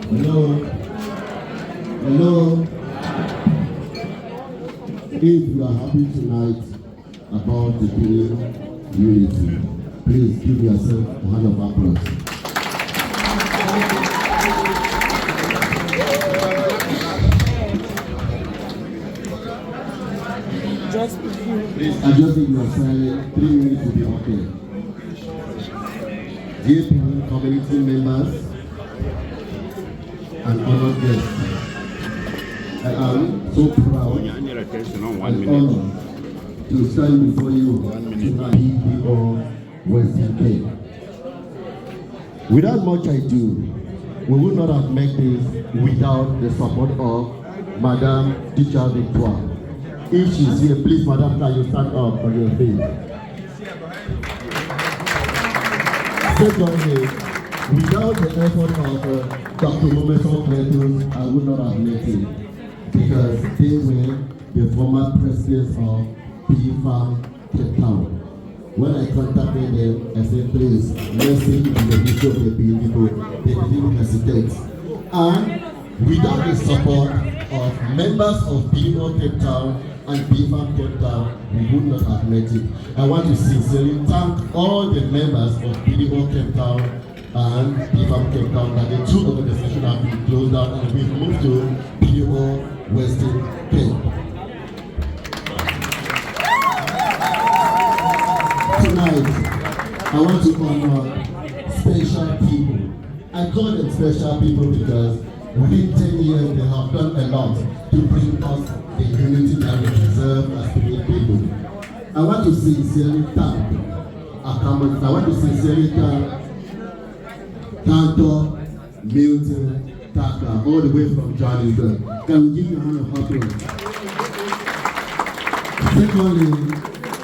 Hello. Hello. If you are happy tonight about the PDO unity, please give yourself a hand of applause. Please, I just think you are silent. 3 minutes will be okay. Dear community members and honored guests, I am so proud and honored to stand before you tonight, PDO Western Cape. Without much ado, we would not have made this without the support of Madame Teacher Victoire. If she's here, please, Madam, can you stand up on your feet? Secondly, without the effort of Dr. Momeso Cletus, I would not have made it, because they were the former presidents of PFAM Cape Town. When I contacted them, I said, please, let's see the issue of the people. They didn't hesitate. And without the support of members of PDO Cape Town and PFAM Cape Town, we would not have met it. I want to sincerely thank all the members of PDO Cape Town and PFAM Cape Town that the two organizations have been closed down and we've moved to PDO Western Cape. Tonight, I want to honor special people. I call them special people because within 10 years they have done a lot to bring us the unity that we deserve as people. I want to sincerely thank Akaman. I want to sincerely thank Kanto, Milton, Taka, all the way from Johannesburg. Can we give you a hand of applause? Secondly,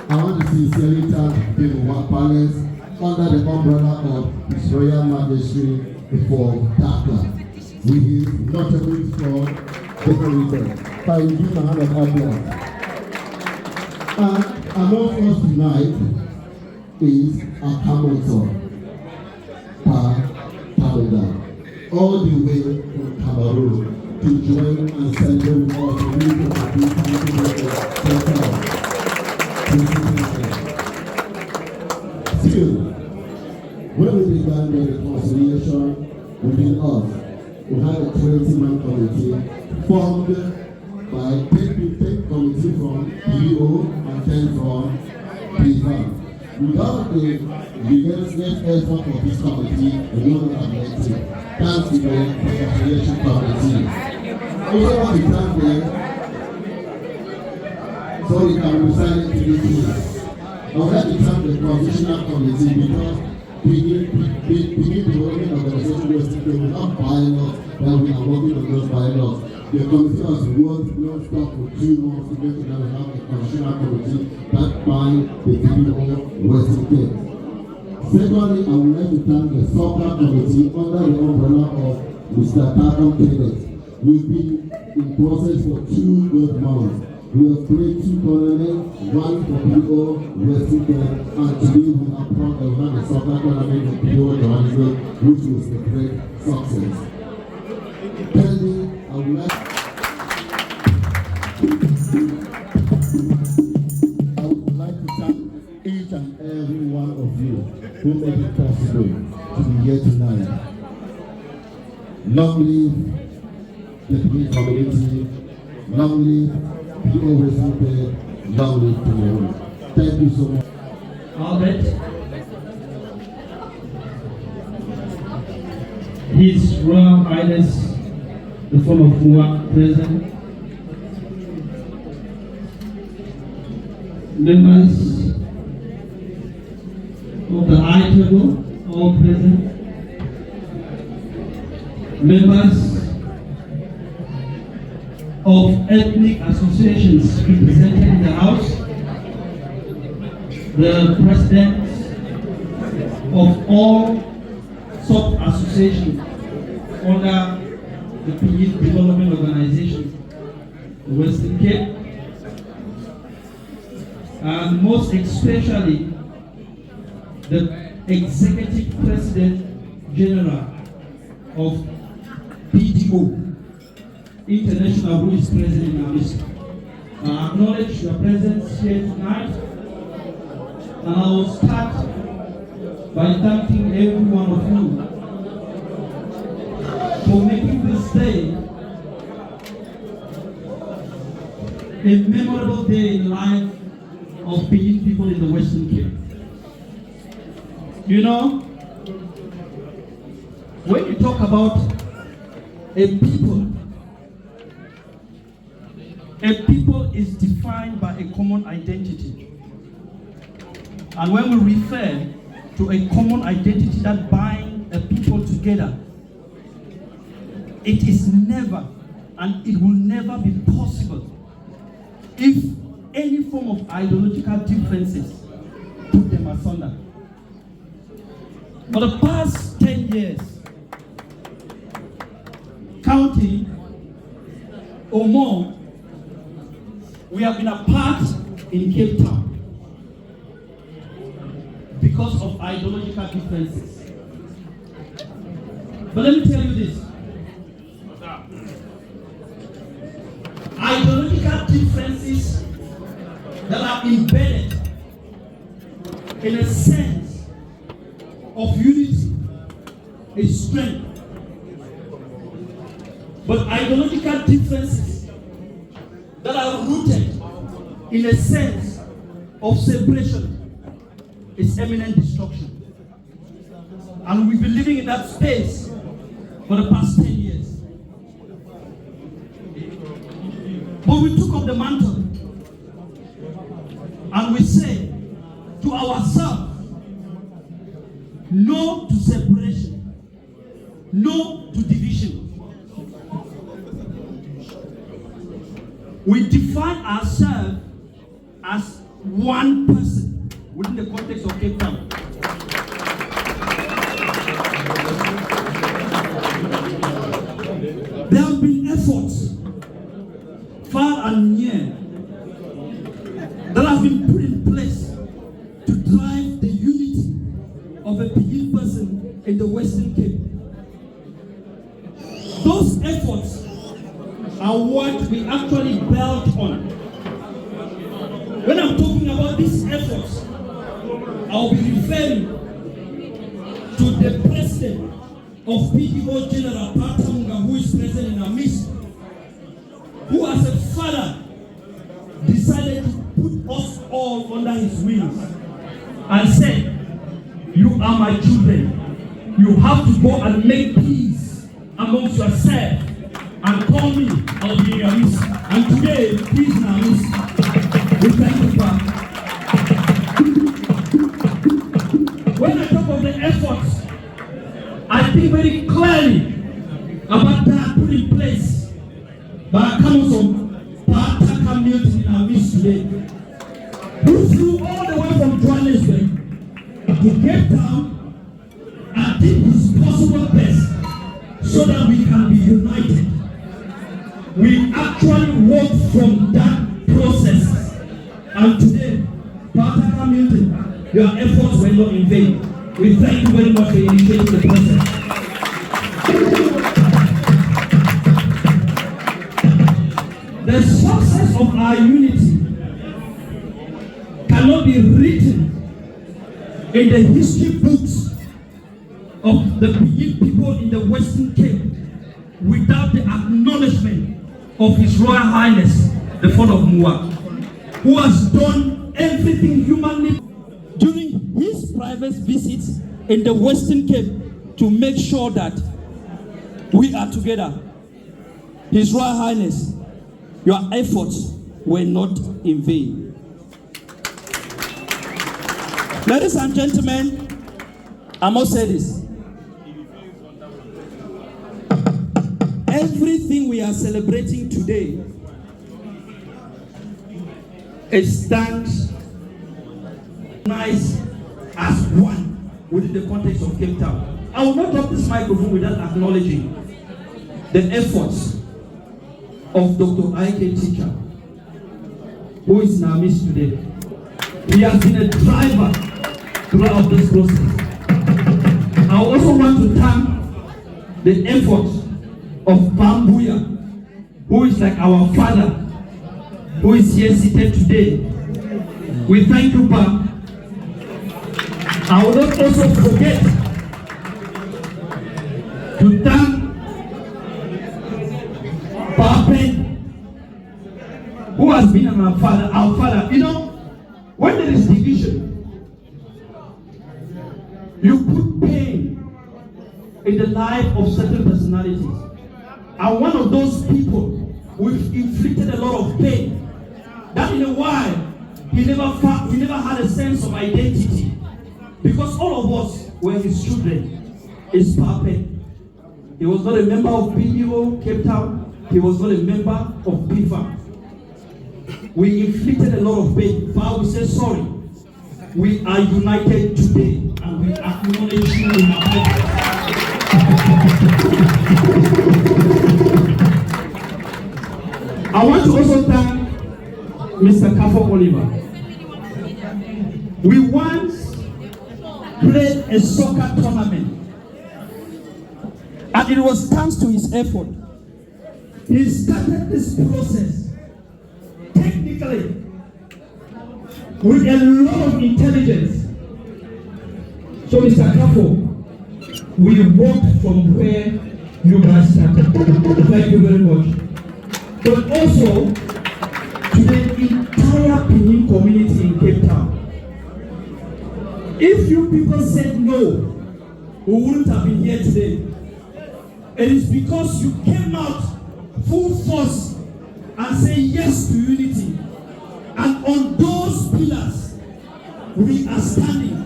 I want to sincerely thank the Muwah Palace under the umbrella of His Royal Majesty for Dhaka, with his notable for decorator. Can we give him a hand of applause? And among us tonight is a Cameroon, Canada, all the way from Cameroon to join and celebrate with us the week of the Still, when we began the reconciliation within us, we had a 20-man committee formed by 10 committee from PDO and 10 from PFAM. Without the relentless effort of this committee, we would not have met it. Thanks to the reconciliation committee. Also want to thank them so we can recite to the peace. I would like to thank the transitional committee because we need the working organization was to do not bylaws, but we are working on those bylaws. The committee has worked non-stop for 2 months to make sure that we have a transitional committee backed by the PDO Western Cape. Secondly, I would like to thank the soccer committee under the umbrella of Mr. Takam Kenneth. We've been in process for 2 good months. We have played 2 tournaments, one for PDO Western Cape, and today we are proud that we have a soccer tournament for PDO Johannesburg, which was a great success. Thirdly, I would like to thank each and every one of you who made it possible to be here tonight. Long live the PDO community, long live PDO Western Cape, long live PDO. Thank you so much. Albert, His Royal Highness, the former Muwah President, members of the High Table, all present, members of ethnic associations represented in the House, the presidents of all sub-associations under the PDO Development Organization, the Western Cape, and most especially the Executive President General of PDO International, who is present in our midst. I acknowledge your presence here tonight, and I will start by thanking every one of you for making this day a memorable day in the life of Benin people in the Western Cape. You know, when you talk about a people is defined by a common identity. And when we refer to a common identity that binds a people together, it is never and it will never be possible if any form of ideological differences put them asunder. For the past 10 years, counting or more, we have been apart in Cape Town because of ideological differences. But let me tell you this. Ideological differences that are embedded in a sense of unity is strength. But ideological differences that are rooted in a sense of separation is imminent destruction. And we've been living in that space for the past 10 years. But we took up the mantle and we say to ourselves, no to separation, no to division. We define ourselves as one person within the context of Cape Town. There have been efforts, far and near, that have been put in place to drive the unity of a Pidgin person in the Western Cape. Those efforts are what we actually built on. When I'm talking about these efforts, I'll be referring to the president of PDO, General Patamanga, who is present in our midst, who as a father decided to put us all under his wings and said, you are my children. You have to go and make peace amongst yourselves and call me, I'll be in your midst. And today, peace in our midst. We thank you, Father. When I talk of the efforts, I think very clearly about that put in place by Council Pataka Milton in our midst today, who flew all the way from Johannesburg to Cape Town and did his possible best so that we can be united. We actually worked from that process. And today, Pataka Milton, your efforts were not in vain. We thank you very much for initiating the process. The success of our unity cannot be written in the history books of the people in the Western Cape without the acknowledgement of His Royal Highness, the Fount of Muwah, who has done everything humanly during his private visits in the Western Cape to make sure that we are together. His Royal Highness, your efforts were not in vain. Ladies and gentlemen, I must say this. Everything we are celebrating today, it stands nice as one within the context of Cape Town. I will not drop this microphone without acknowledging the efforts of Dr. I.K. Teacher, who is in our midst today. He has been a driver throughout this process. I also want to thank the efforts of Muwah, who is like our father, who is here seated today. We thank you, Pa. I will not also forget to thank Papen, who has been our father. Our father, you know, when there is division, you put pain in the life of certain personalities. And one of those people who inflicted a lot of pain, that in a while, he never had a sense of identity. Because all of us were his children. His Papa. He was not a member of PDO, Cape Town. He was not a member of PFA. We inflicted a lot of pain, but we say sorry. We are united today, and we acknowledge you in our heart. I want to also thank Mr. Kafo Oliver. We once played a soccer tournament, and it was thanks to his effort. He started this process technically with a lot of intelligence. So, Mr. Kafo, we walked from where you guys started. Thank you very much. But also to the entire Pinyin community in Cape Town. If you people said no, we wouldn't have been here today. It is because you came out full force and say yes to unity. And on those pillars, we are standing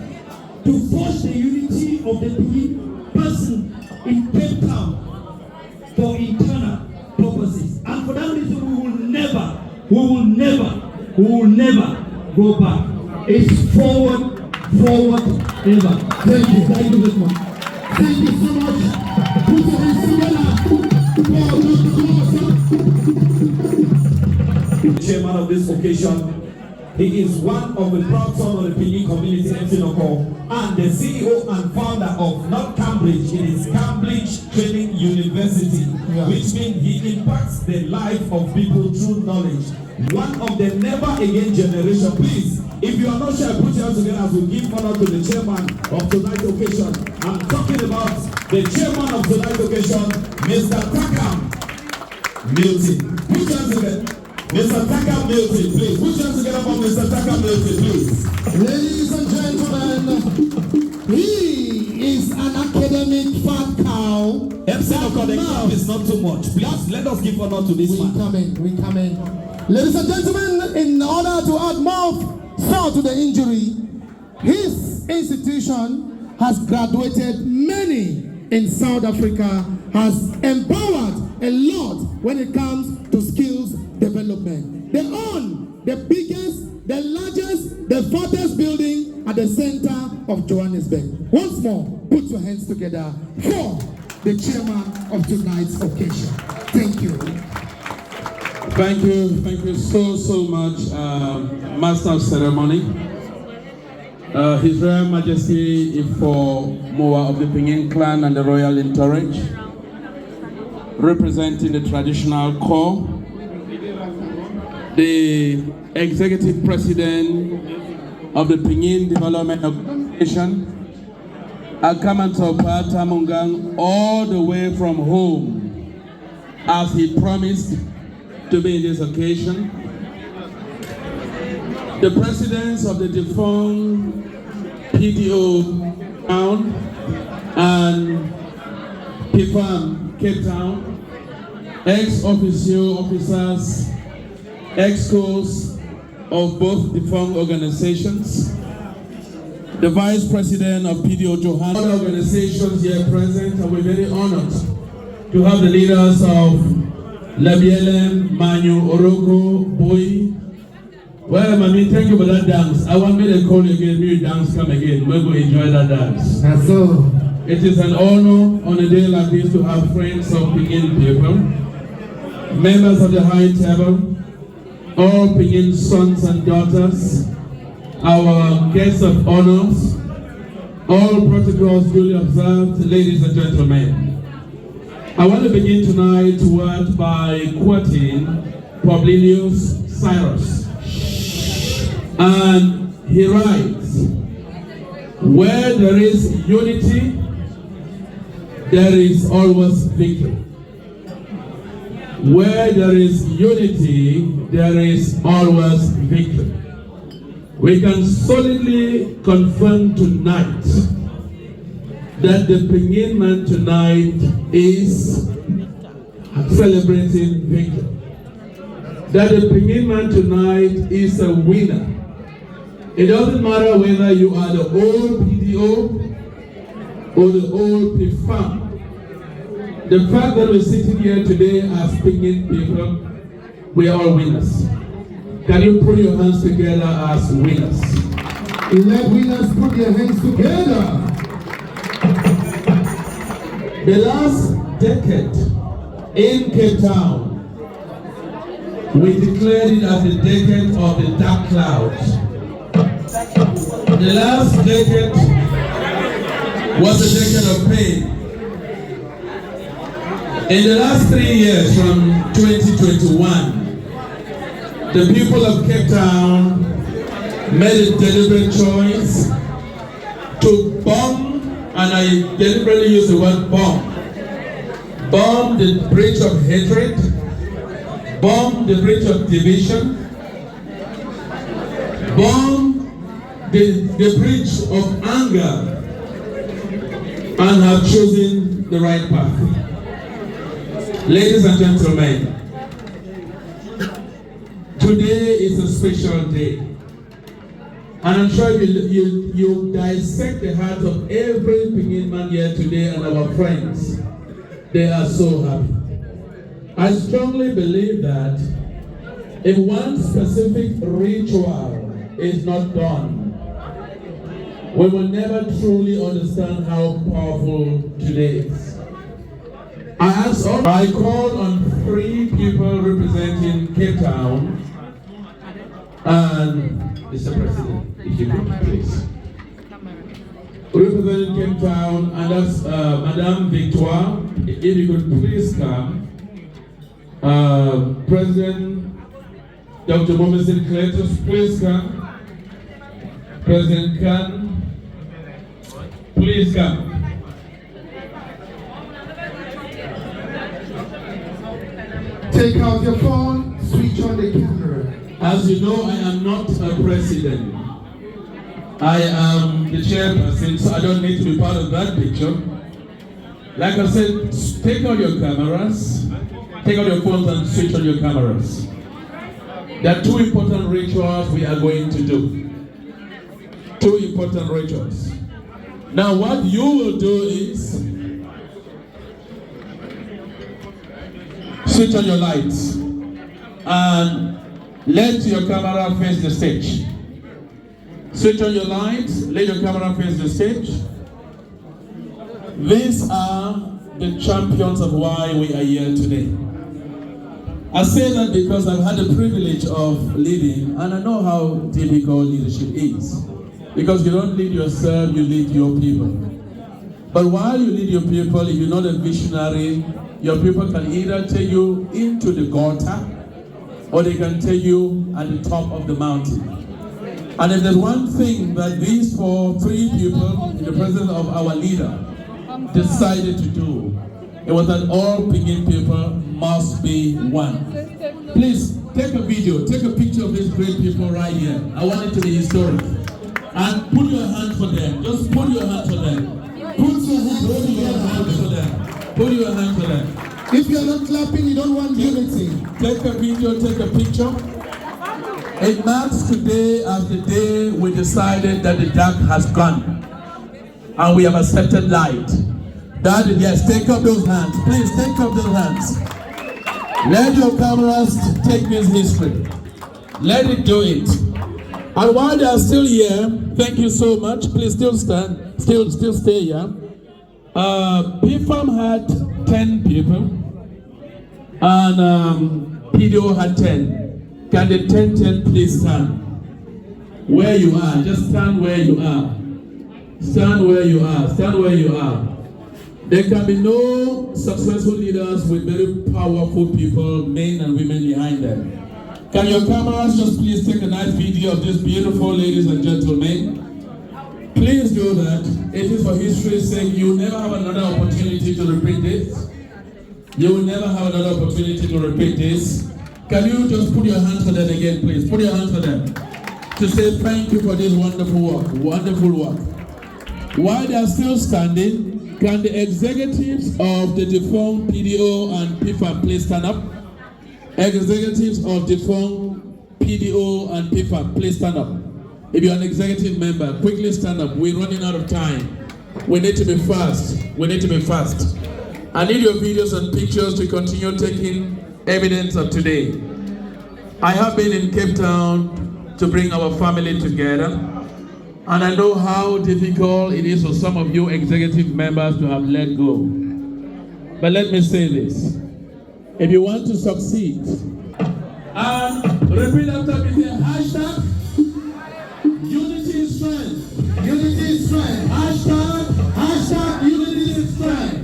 to forge the unity of the Pinyin person in Cape Town for internal purposes. And for that reason, we will never go back. It's forward, ever. Thank you very much. Thank you so much. Put your hands together. Chairman of this occasion, he is one of the proud sons of the Pinyin community, MC Noko, and the CEO and founder of not Cambridge, it is Cambridge Training University, which means he impacts the life of people through knowledge. One of the never again generation. Please, if you are not sure, put your hands together as we give honor to the chairman of tonight's occasion. I'm talking about the chairman of tonight's occasion, Mr. Takam Milton. Put your hands together. Mr. Takam Milton, please. Put your hands together for Mr. Takam Milton, please. Ladies and gentlemen, he is an academic fat cow. MC Noko, the cow is not too much. Please, let us give honor to this man. We come in. Ladies and gentlemen, in order to add more salt to the injury, his institution has graduated many in South Africa, has empowered a lot when it comes to skills development. They own the biggest, the largest, the fattest building at the center of Johannesburg. Once more, put your hands together for the chairman of tonight's occasion. Thank you. Thank you so much, Master of Ceremony, His Royal Majesty Ifo Muwah of the Pinyin clan and the Royal Entourage, representing the traditional core, the Executive President of the Pinyin Development Organization, Akamantopa Tamungang, all the way from home, as he promised to be in this occasion. The presidents of the defunct PDO Town and PFAM Cape Town, ex-officio officers, ex-cos of both defunct organizations, the vice president of PDO Johannesburg, all organizations here present, and we're very honored to have the leaders of Labielem, Manu, Oroko, Boy. Well, Mami, thank you for that dance. I want me to call you again, me dance, come again. We're going to enjoy that dance. That's so. It is an honor on a day like this to have friends of Pinyin people, members of the high table, all Pinyin sons and daughters, our guests of honors, All protocols duly observed, ladies and gentlemen. I want to begin tonight's word by quoting Publius Cyrus. And he writes, where there is unity, there is always victory. Where there is unity, there is always victory. We can solidly confirm tonight that the Pingin tonight is celebrating victory. That the Pingin tonight is a winner. It doesn't matter whether you are the old PDO or the old PFAM. The fact that we're sitting here today as Pingin people, we are all winners. Can you put your hands together as winners? Let winners put their hands together. The last decade in Cape Town, we declared it as the decade of the dark clouds. The last decade was a decade of pain. In the last 3 years, from 2021, the people of Cape Town made a deliberate choice to bomb, and I deliberately use the word bomb the bridge of hatred, bomb the bridge of division, bomb the bridge of anger, and have chosen the right path. Ladies and gentlemen, today is a special day, and I'm sure you dissect the heart of every Pingin man here today and our friends. They are so happy. I strongly believe that if one specific ritual is not done, we will never truly understand how powerful today is. I called on 3 people representing Cape Town, and Mr. President, if you could please. Representing Cape Town, and that's Madame Victoire, if you could please come. President Dr. Momesin Cletus, please come. President Khan, please come. Take out your phone, switch on the camera. As you know, I am not a president. I am the chairperson, so I don't need to be part of that picture. Like I said, take out your cameras, take out your phones and switch on your cameras. There are 2 important rituals we are going to do. 2 important rituals. Now what you will do is switch on your lights and let your camera face the stage. Switch on your lights, let your camera face the stage. These are the champions of why we are here today. I say that because I've had the privilege of leading, and I know how difficult leadership is. Because you don't lead yourself, you lead your people. But while you lead your people, if you're not a visionary, your people can either take you into the gutter, or they can take you at the top of the mountain. And if there's one thing that these 3 people, in the presence of our leader, decided to do, it was that all Pingin people must be one. Please, take a video, take a picture of these great people right here. I want it to be historic. And put your hand for them. Just put your hand for them. Put your hand for them. Put your hand for them. If you're not clapping, you don't want unity. Take a video, take a picture. It marks today as the day we decided that the dark has gone. And we have accepted light. That is, yes, take up those hands. Please take up those hands. Let your cameras take this history. Let it do it. And while they are still here, thank you so much. Please still stand, still stay here. PFAM had 10 people, and PDO had 10. Can the 10 please stand? Where you are, just stand where you are. Stand where you are. Stand where you are. There can be no successful leaders with very powerful people, men and women behind them. Can your cameras just please take a nice video of these beautiful ladies and gentlemen? Please do that. It is for history's sake. You will never have another opportunity to repeat this. You will never have another opportunity to repeat this. Can you just put your hands for them again, please? Put your hands for them. To say thank you for this wonderful work. Wonderful work. While they are still standing, can the executives of the defunct PDO and PFAP please stand up? Executives of defunct PDO and PFAP please stand up. If you're an executive member, quickly stand up. We're running out of time. We need to be fast. We need to be fast. I need your videos and pictures to continue taking evidence of today. I have been in Cape Town to bring our family together, and I know how difficult it is for some of you executive members to have let go. But let me say this. If you want to succeed, and repeat after me, say hashtag unity is strength. Unity is strength. Hashtag unity is strength.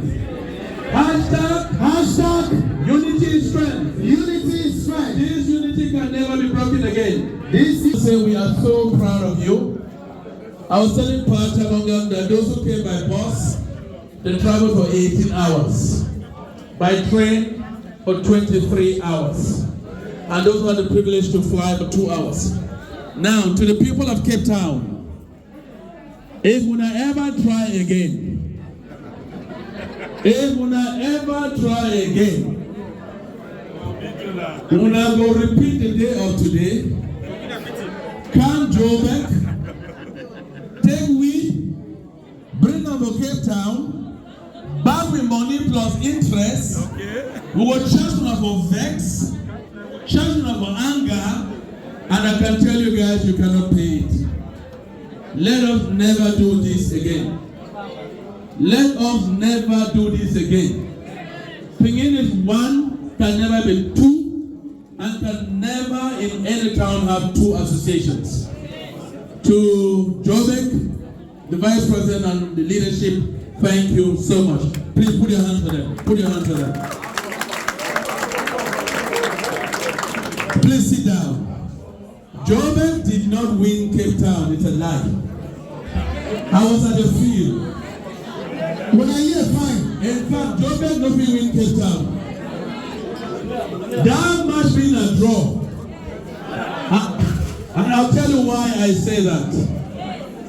Hashtag unity is strength. Unity is strength. This unity can never be broken again. This is Say we are so proud of you. I was telling Pastor Longam that those who came by bus, they traveled for 18 hours. By train for 23 hours. And those who had the privilege to fly for 2 hours. Now, to the people of Cape Town, if we ever try again, we will go repeat the day of today. Come Joburg, take we, bring them to Cape Town, back with money plus interest. Okay. We will charge them for vex, charge them for anger, and I can tell you guys you cannot pay it. Let us never do this again. Let us never do this again. Pingin is one, can never be two, and can never in any town have two associations. To Joburg, the Vice President and the leadership, thank you so much. Please put your hands for them. Put your hands for them. Please sit down. Joburg did not win Cape Town. It's a lie. I was at the field. when I hear fine. In fact, Joburg not win Cape Town. That match being a draw. And I'll tell you why I say that.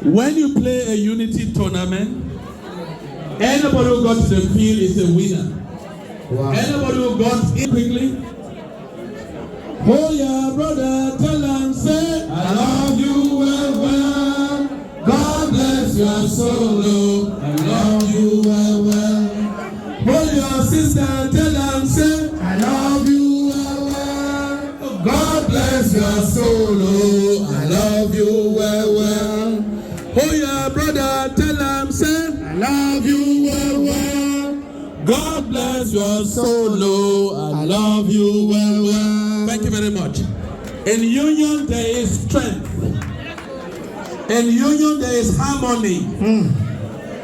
When you play a unity tournament, anybody who got to the field is a winner. Wow. Anybody who got in quickly, oh yeah, brother, tell them, say, I love you well, well. God bless your soul, I love you well, well. Oh your sister, tell them, say, I love you well, well. God bless your soul, I love you well, well. Oh yeah, brother, tell them, say, I love you well, well. God bless your soul, I love you well, well. Thank you very much. In union there is strength. In union there is harmony.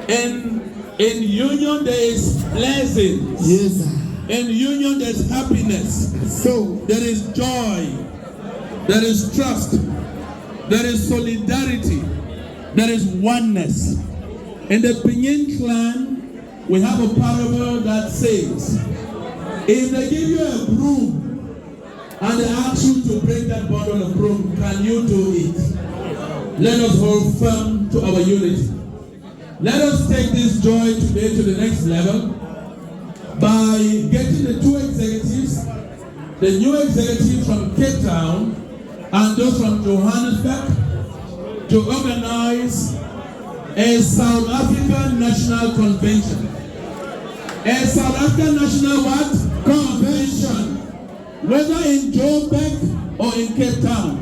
In union there is blessings. Yes, sir. In union there is happiness. So There is joy. There is trust. There is solidarity. There is oneness. In the Pinyin clan, we have a parable that says, if they give you a broom and they ask you to break that bottle of broom, can you do it? Let us hold firm to our unity. Let us take this joy today to the next level by getting the two executives, the new executives from Cape Town and those from Johannesburg, to organize a South African National Convention. A South African National what? Convention. Whether in Joburg or in Cape Town.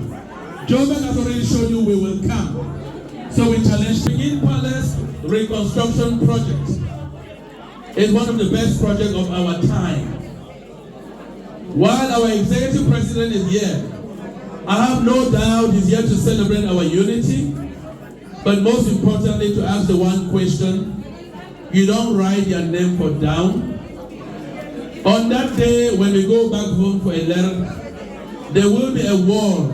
Joburg has already shown you we will come. So we challenge the Pinyin Palace Reconstruction Project. It's one of the best projects of our time. While our executive president is here, I have no doubt he's here to celebrate our unity. But most importantly, to ask the one question, you don't write your name for down. On that day, when we go back home for a letter, there will be a wall,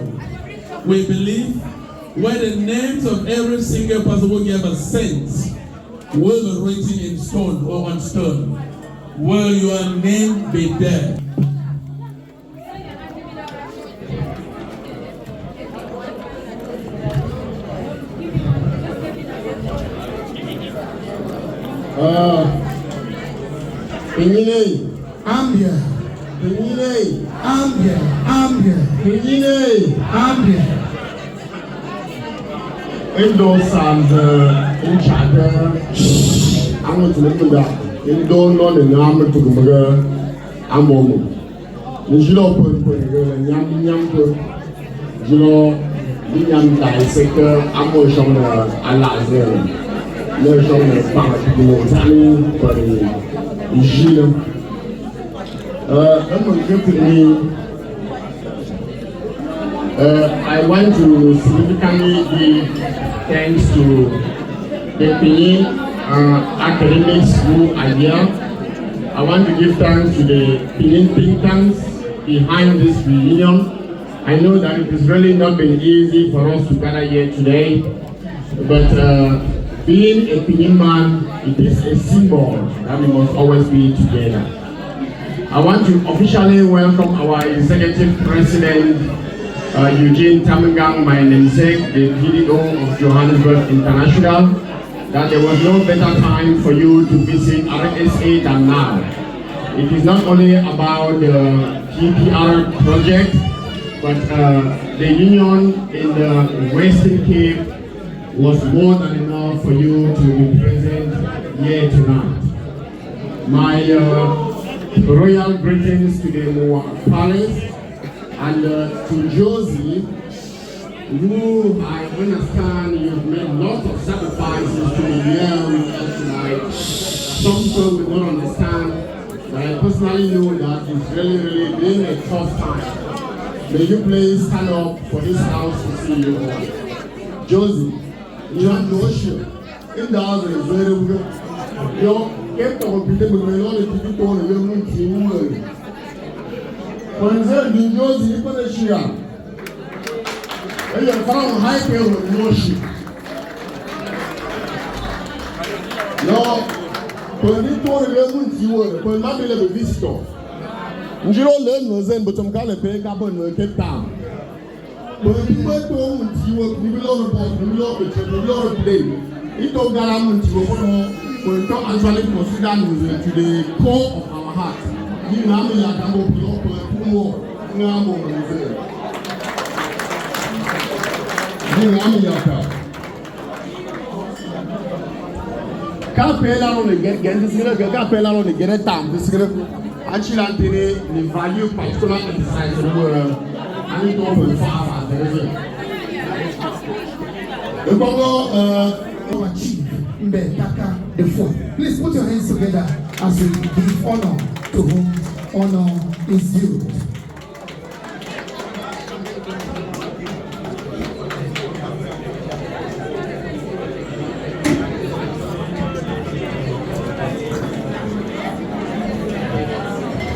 we believe, where the names of every single person who gave us cents will be written in stone or on stone. Will your name be there? Ambia. Indoors and in China, I'm going to look at that. Indoor non and I'm to go. I'm on. The Jilo put and yam Jilo, Yam dissector, I'm going to show the Alazer. No show the part of the Tani for the Jilo. I'm going to give me. I want to significantly give thanks to the Benin academics who are here. I want to give thanks to the Benin think tanks behind this reunion. I know that it has really not been easy for us to gather here today, but being a Benin man, it is a symbol that we must always be together. I want to officially welcome our executive president, Eugene Tamangang, my namesake, the PDO of Johannesburg International, that there was no better time for you to visit RSA than now. It is not only about the GPR project, but the union in the Western Cape was more than enough for you to be present here tonight. My royal greetings to the Muwah Palace. And to Josie, who I understand you've made lots of sacrifices to be here with us tonight. Some people will not understand, but I personally know that it's really been a tough time. May you please stand up for this house to see you all. Josie, you have no issue. In the house is very good. You kept on people with all the people on the room. For example, the Josie, you put a shear. And you found high care with no sheep. No, when you told the woman you were, when my little visitor, you don't learn no zen, but I'm going to pay up on the Cape Town. When you went home, you were the play. It told Garamund to go when you actually consider to the core of our heart. You know, I'm Capella on the get this Capella on the get a time. This actually the value particular exercise in the world. I need to open far. The Congo chief Mbekaka the fourth. Please put your hands together as we give honor to whom honor is due.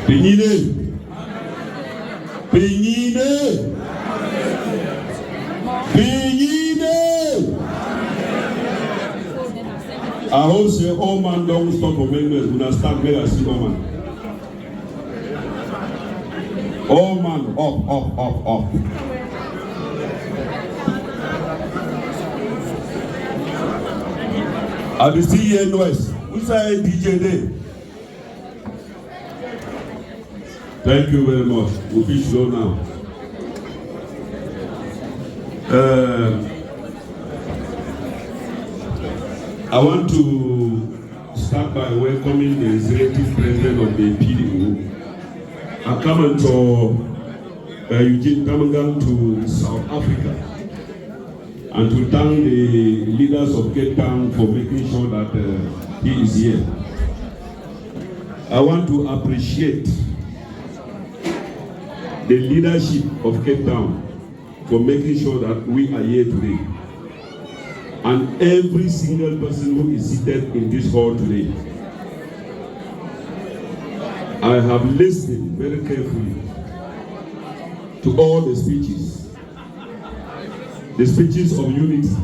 Penine. I hope say all man don't stop for members. We not start with a single man. All man up. I be see here noise. We say DJ Day. Thank you very much. We'll be slow now. I want to start by welcoming the executive president of the PDO. I come to Eugene Tamangang to South Africa and to thank the leaders of Cape Town for making sure that he is here. I want to appreciate the leadership of Cape Town for making sure that we are here today. and every single person who is seated in this hall today. I have listened very carefully to all the speeches of unity.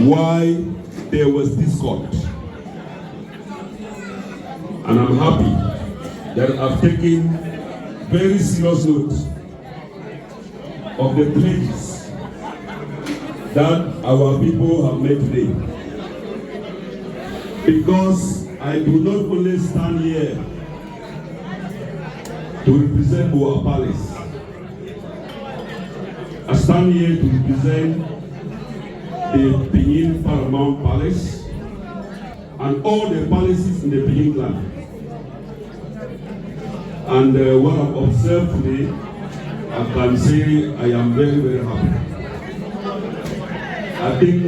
Why there was discord. And I'm happy that I've taken very serious note of the pledges that our people have made today. Because I do not only stand here to represent Muwah Palace. I stand here to represent the Benin Paramount Palace and all the palaces in the Benin land. And what I've observed today, I can say I am very, very happy. I think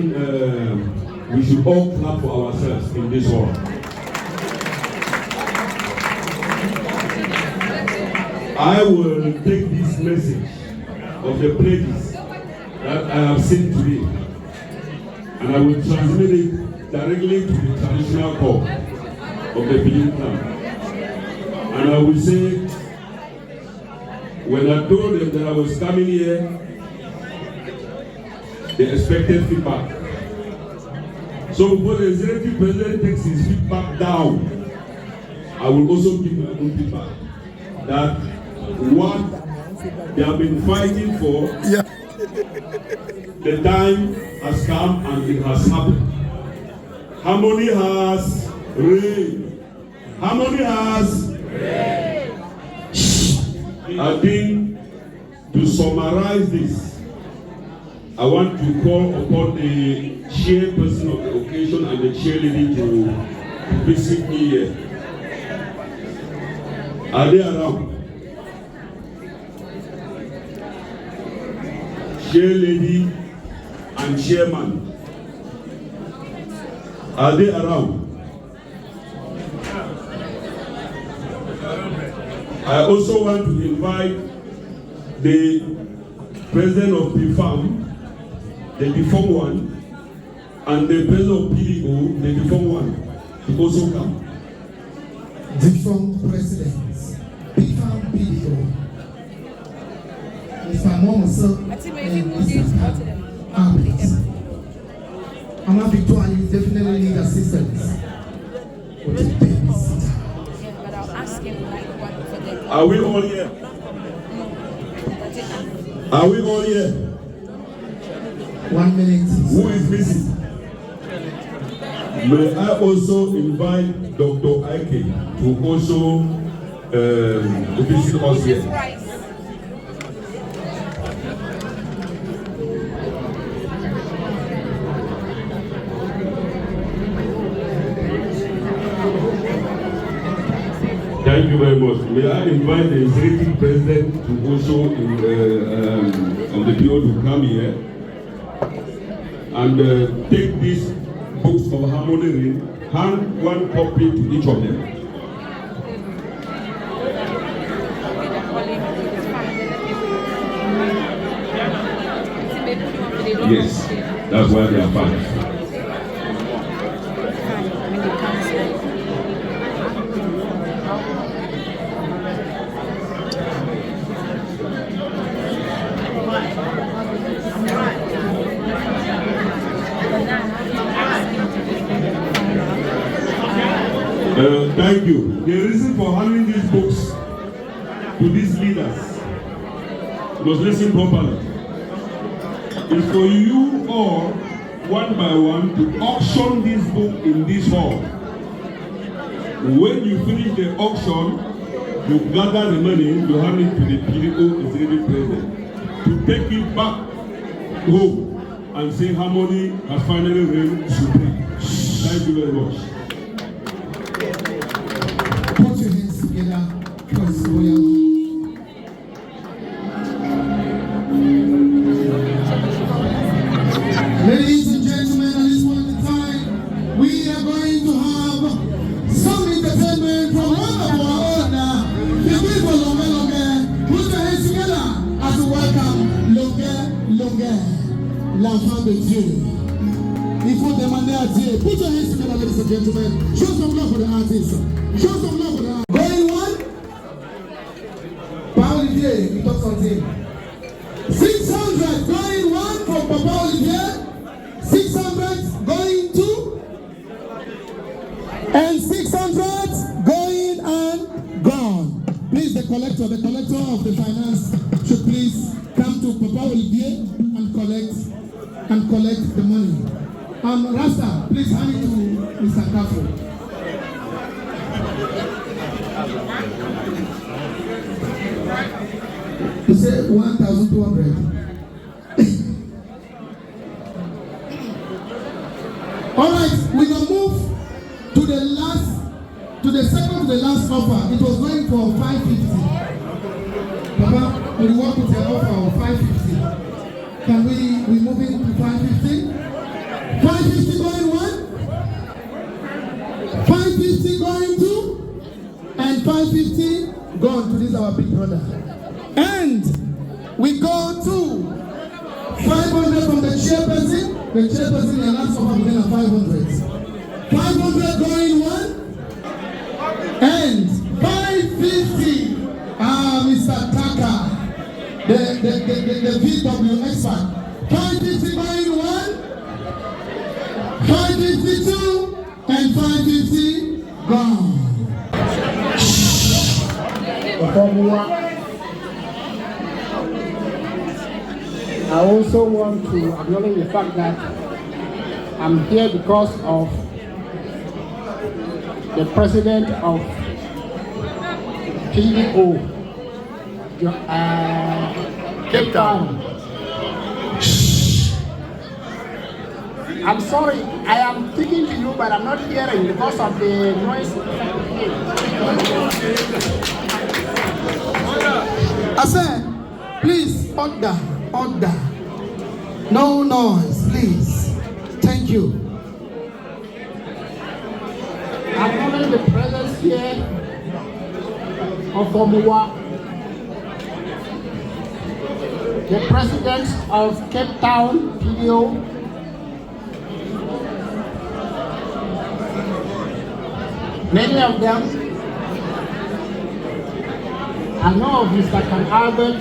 we should all clap for ourselves in this hall. I will take this message of the pledges that I have seen today, and I will transmit it directly to the traditional core of the Benin clan. And I will say, when I told them that I was coming here, they expected feedback. So before the executive president takes his feedback down, I will also give my own feedback. That what they have been fighting for, the time has come and it has happened. Harmony has reigned. Harmony has reigned. I think to summarize this, I want to call upon the chairperson of the occasion and the chairlady to visit me here. Are they around? Chairlady and chairman, are they around? I also want to invite the president of PFAM, the deformed one, and the president of PDO, the deformed one, to also come. Deformed presidents, PFAM, PDO. Mr. Momoso and Mr. Albert. Mama Victoria, you definitely need assistance with the babysitter. Yeah, but I'll ask him like what for the. Are we all here? Are we all here? 1 minute. Who is missing? May I also invite Dr. Ike to also visit us here? Thank you very much. May I invite the executive president to also of the PDO to come here and take these books of harmony ring, hand one copy to each of them. Yes, that's why they are fine. Thank you. The reason for handing these books to these leaders, you must listen properly, is for you all, one by one, to auction this book in this hall. When you finish the auction, you gather the money, you hand it to the PDO executive president to take it back home and say harmony has finally reigned supreme. Thank you very much. Put your hands together, Prince William. Ladies and gentlemen, at this point in time, we are going to have some entertainment from one of our own, the people Longe. Put your hands together as we welcome Longe. Before the man there, put your hands together, ladies and gentlemen. Show some love for the artists. Show some love for the artists. Going one. Papa Olivier, you talk something. 600 going one from Papa Olivier. 600 going two. And 600 going and gone. Please, the collector of the finance should please come to Papa Olivier and collect the money. Rasta, please hand it to Mr. Kafo. You say 1,200. All right, we can move to the second to the last offer. It was going for 550. Papa, we work with an offer of 550. Can we move it to 550? 550 going one, 550 going two, and 550 gone to this our big brother. And we go to 500 from the chairperson. The chairperson in the last offer within 500. 500 going one, and 550. Mr. Taka, the VW expert. 550 going one, 552 and 550 gone. I also want to acknowledge the fact that I'm here because of the president of PDO, Cape Town. I'm sorry, I am speaking to you, but I'm not hearing because of the noise. I said, please, order. No noise, please. Thank you. I acknowledge the presence here of Muwah, the president of Cape Town, PDO, many of them. I know of Mr. Can Albert,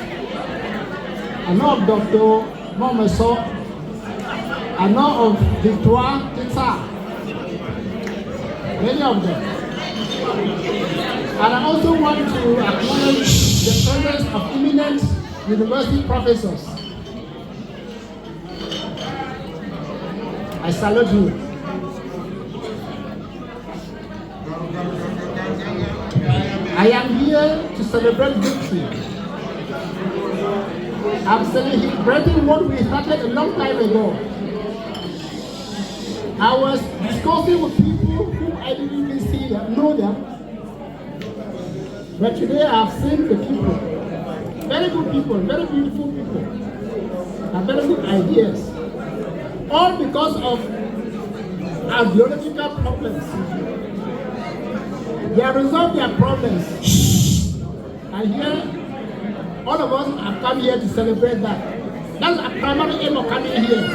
I know of Dr. Momeso, I know of Victoire Tita, many of them. And I also want to acknowledge the presence of eminent university professors. I salute you. I am here to celebrate victory. I'm celebrating what we started a long time ago. I was discussing with people who I didn't even see them, know them. But today I've seen the people. Very good people, very beautiful people. And very good ideas. All because of ideological problems. They have resolved their problems. And here, all of us have come here to celebrate that. That's our primary aim of coming here.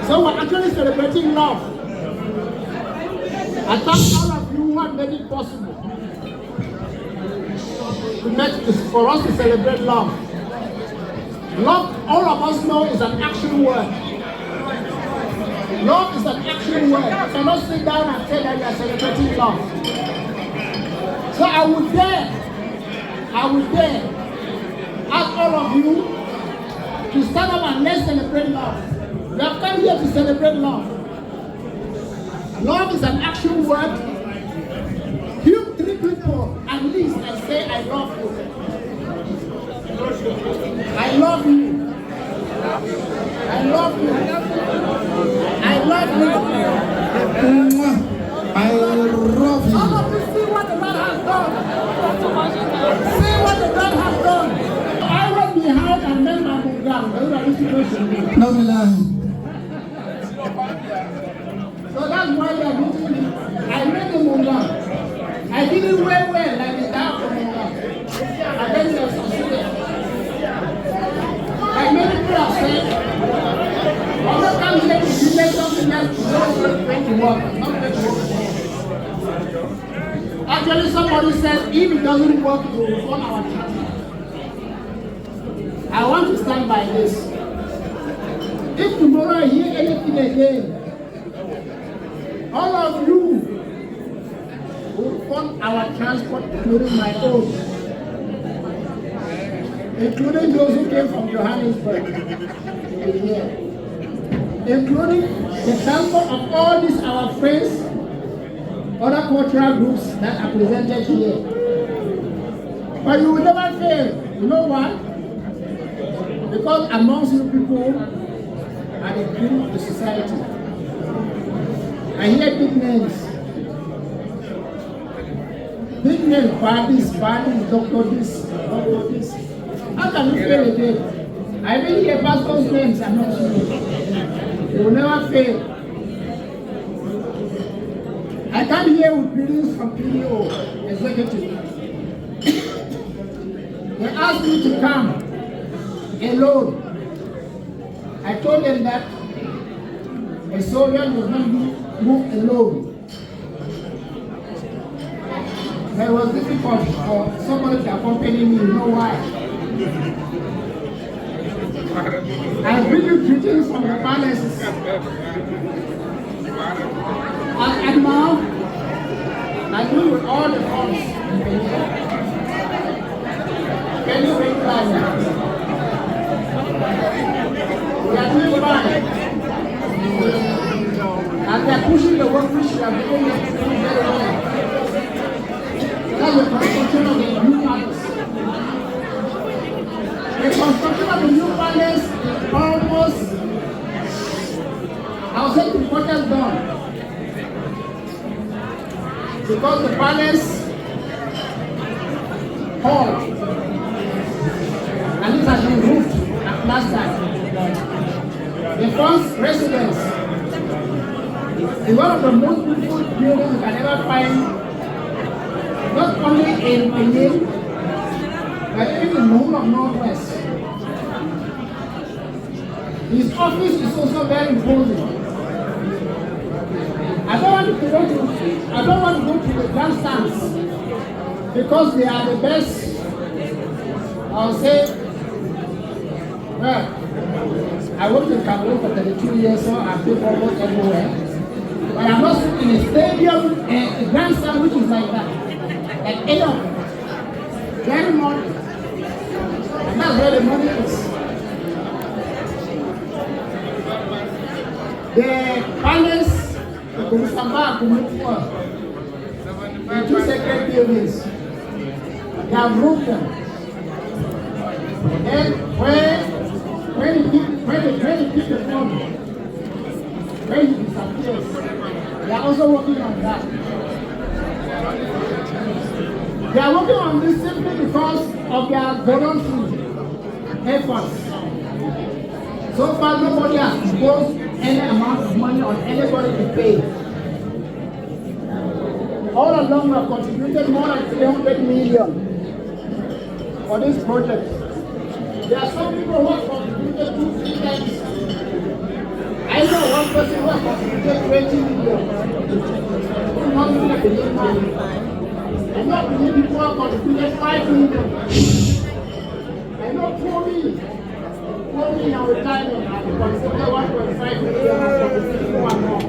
So we're actually celebrating love. I thank all of you who have made it possible for us to celebrate love. Love, all of us know, is an action word. Love is an action word. You cannot sit down and say that you are celebrating love. So I would dare ask all of you to stand up and let's celebrate love. We have come here to celebrate love. Love is an action word. Hug 3 people at least and say, I love you. I love you. I love you. I love you. I love you. All of you see what the Lord has done. See what the Lord has done. I went behind and made my Muwah. No, me lying. So that's why they are meeting me. I made the Muwah. I didn't wear well like the dark Muwah. And then they succeeded. Like many people have said, I'm not coming here to person just knows when to work, not when to work. Actually, somebody said if it doesn't work, it will fall our chance. I want to stand by this. If tomorrow I hear anything again, all of you will fund our transport, including my own, including those who came from Johannesburg, including the transport of all these our friends, other cultural groups that are presented here. But you will never fail. You know why? Because amongst you people are the cream of the society. I hear big names. Big names, parties, doctor this. How can you fail again? I really hear pastors' names amongst you. You will never fail. I come here with greetings from PDO executive. They asked me to come alone. I told them that a soldier does not move alone. But it was difficult for somebody to accompany me. You know why? I bring you greetings from the palaces. And now, I do with all the funds. Can you make that? We are doing fine. And they are pushing the work which we are doing very well. That's the construction of the new palace. The construction of the new palace is almost, I would say, 3/4 done. Because the palace hall and it has been roofed and plastered. The first residence is one of the most beautiful buildings you can ever find, not only in Benin, but even in the whole of Northwest. His office is also very imposing. I don't want to go to the grandstands because they are the best. I'll say, well, I worked in Cameroon for 32 years, so I've been almost everywhere. But I'm not in a stadium, a grandstand which is like that, like enough, very much. And that's where the money is. The palace. The two sacred buildings, they have moved them. And when he keep the phone, when he disappears, they are also working on that. They are working on this simply because of their voluntary efforts. So far, nobody has imposed any amount of money on anybody to pay. All along, we have contributed more than 300 million for this project. There are some people who have contributed 2-3 times. I know one person who has contributed 20 million. Not really believe money. I know many people who have contributed 5 million. I know Chloe now retiring and contributed 1.5 million and contributed 1 more.